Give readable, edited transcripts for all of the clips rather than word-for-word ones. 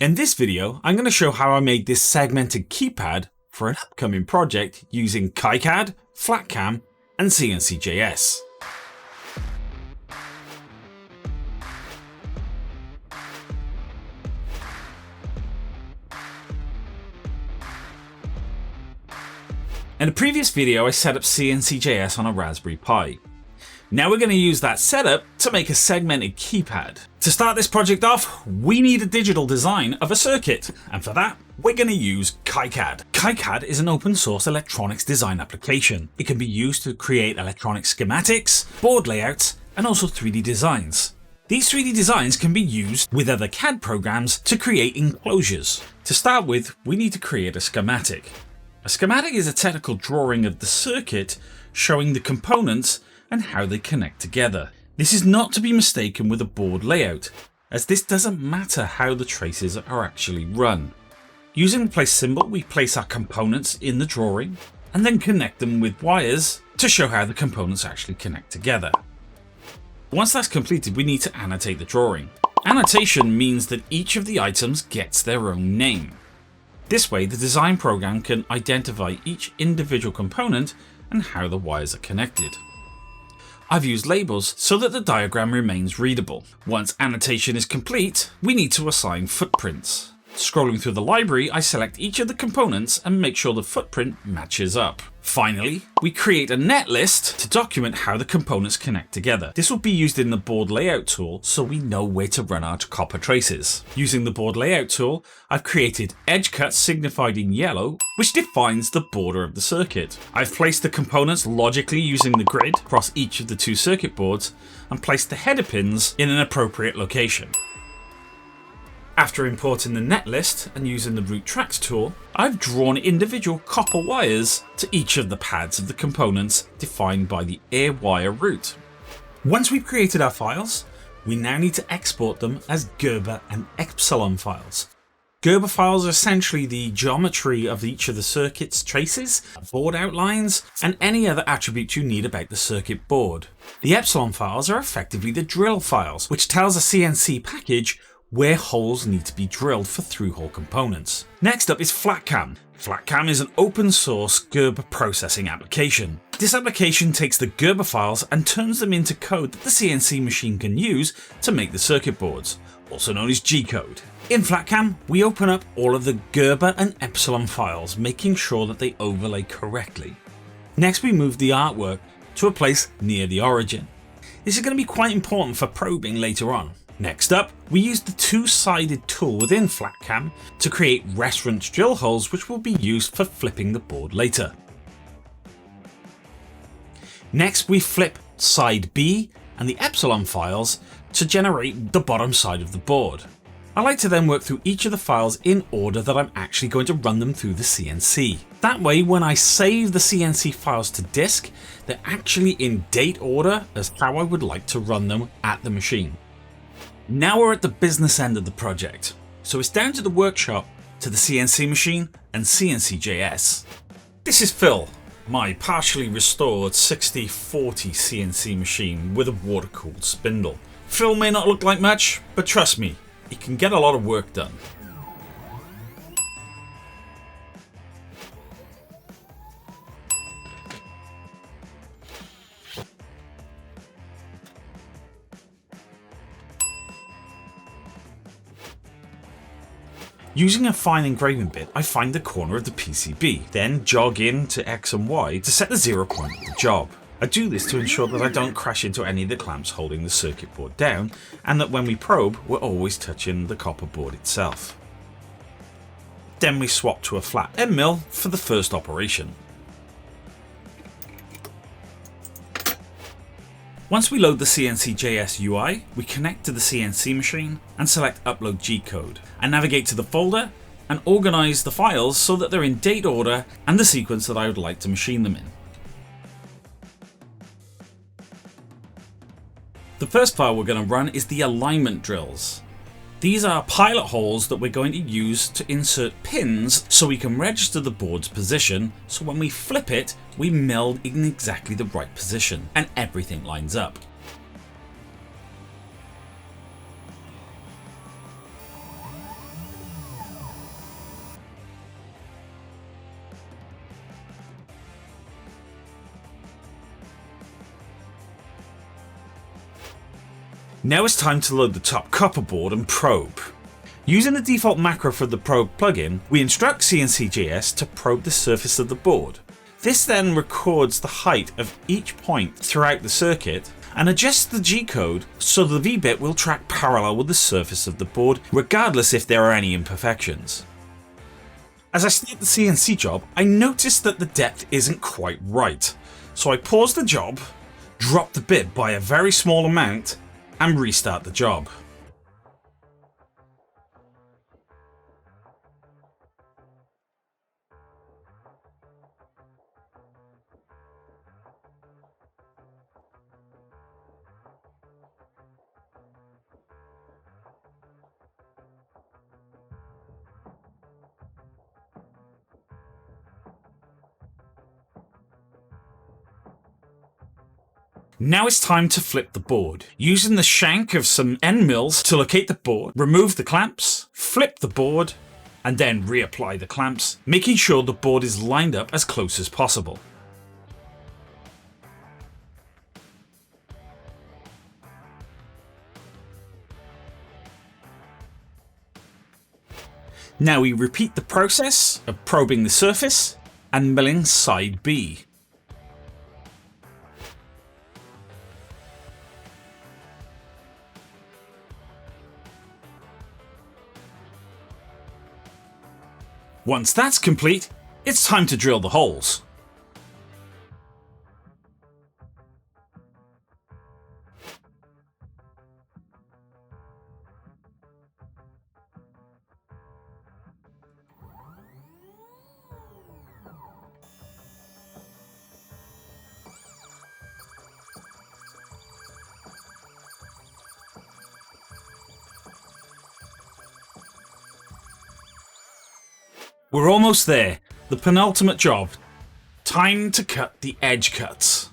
In this video, I'm going to show how I made this segmented keypad for an upcoming project using KiCad, FlatCam, and CNCJS. In the previous video, I set up CNCJS on a Raspberry Pi. Now we're going to use that setup to make a segmented keypad. To start this project off, we need a digital design of a circuit, and for that, we're going to use KiCad. KiCad is an open source electronics design application. It can be used to create electronic schematics, board layouts, and also 3D designs. These 3D designs can be used with other CAD programs to create enclosures. To start with, we need to create a schematic. A schematic is a technical drawing of the circuit showing the components and how they connect together. This is not to be mistaken with a board layout, as this doesn't matter how the traces are actually run. Using the place symbol, we place our components in the drawing and then connect them with wires to show how the components actually connect together. Once that's completed, we need to annotate the drawing. Annotation means that each of the items gets their own name. This way, the design program can identify each individual component and how the wires are connected. I've used labels so that the diagram remains readable. Once annotation is complete, we need to assign footprints. Scrolling through the library, I select each of the components and make sure the footprint matches up. Finally, we create a netlist to document how the components connect together. This will be used in the board layout tool so we know where to run our copper traces. Using the board layout tool, I've created edge cuts signified in yellow, which defines the border of the circuit. I've placed the components logically using the grid across each of the two circuit boards and placed the header pins in an appropriate location. After importing the netlist and using the root tracks tool, I've drawn individual copper wires to each of the pads of the components defined by the air wire route. Once we've created our files, we now need to export them as Gerber and Epsilon files. Gerber files are essentially the geometry of each of the circuit's traces, board outlines, and any other attributes you need about the circuit board. The Epsilon files are effectively the drill files, which tells a CNC package where holes need to be drilled for through-hole components. Next up is FlatCam. FlatCam is an open source Gerber processing application. This application takes the Gerber files and turns them into code that the CNC machine can use to make the circuit boards, also known as G-code. In FlatCam, we open up all of the Gerber and Epsilon files, making sure that they overlay correctly. Next, we move the artwork to a place near the origin. This is going to be quite important for probing later on. Next up, we use the two-sided tool within FlatCam to create reference drill holes which will be used for flipping the board later. Next, we flip side B and the Epsilon files to generate the bottom side of the board. I like to then work through each of the files in order that I'm actually going to run them through the CNC. That way, when I save the CNC files to disk, they're actually in date order as how I would like to run them at the machine. Now we're at the business end of the project, so it's down to the workshop, to the CNC machine and CNCJS. This is Phil, my partially restored 6040 CNC machine with a water-cooled spindle. Phil may not look like much, but trust me, he can get a lot of work done. Using a fine engraving bit, I find the corner of the PCB, then jog in to X and Y to set the 0 point of the job. I do this to ensure that I don't crash into any of the clamps holding the circuit board down, and that when we probe, we're always touching the copper board itself. Then we swap to a flat end mill for the first operation. Once we load the CNCJS UI, we connect to the CNC machine and select Upload G-code. I navigate to the folder and organize the files so that they're in date order and the sequence that I would like to machine them in. The first file we're going to run is the alignment drills. These are pilot holes that we're going to use to insert pins so we can register the board's position, so when we flip it, we mill in exactly the right position and everything lines up. Now it's time to load the top copper board and probe. Using the default macro for the probe plugin, we instruct CNCJS to probe the surface of the board. This then records the height of each point throughout the circuit and adjusts the G-code so the V-bit will track parallel with the surface of the board, regardless if there are any imperfections. As I start the CNC job, I notice that the depth isn't quite right, so I pause the job, drop the bit by a very small amount, and restart the job. Now it's time to flip the board. Using the shank of some end mills to locate the board, remove the clamps, flip the board, and then reapply the clamps, making sure the board is lined up as close as possible. Now we repeat the process of probing the surface and milling side B. Once that's complete, it's time to drill the holes. We're almost there, the penultimate job. Time to cut the edge cuts.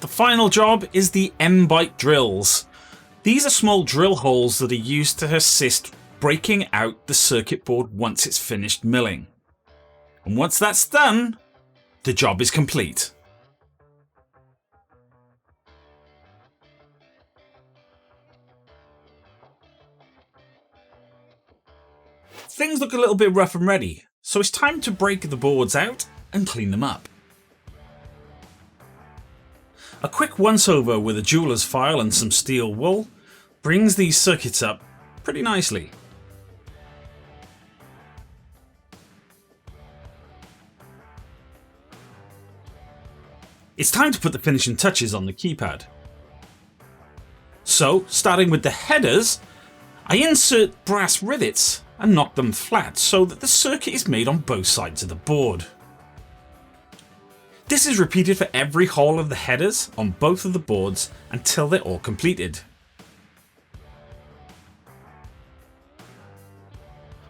The final job is the M-Bite drills. These are small drill holes that are used to assist breaking out the circuit board once it's finished milling. And once that's done, the job is complete. Things look a little bit rough and ready, so it's time to break the boards out and clean them up. A quick once-over with a jeweler's file and some steel wool brings these circuits up pretty nicely. It's time to put the finishing touches on the keypad. So, starting with the headers, I insert brass rivets and knock them flat so that the circuit is made on both sides of the board. This is repeated for every hole of the headers on both of the boards until they're all completed.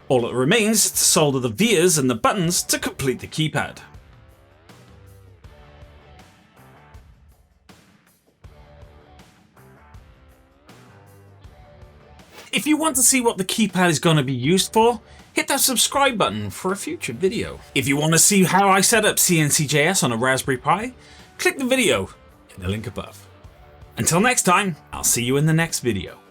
All that remains is to solder the vias and the buttons to complete the keypad. If you want to see what the keypad is going to be used for, hit that subscribe button for a future video. If you want to see how I set up CNCJS on a Raspberry Pi, click the video in the link above. Until next time, I'll see you in the next video.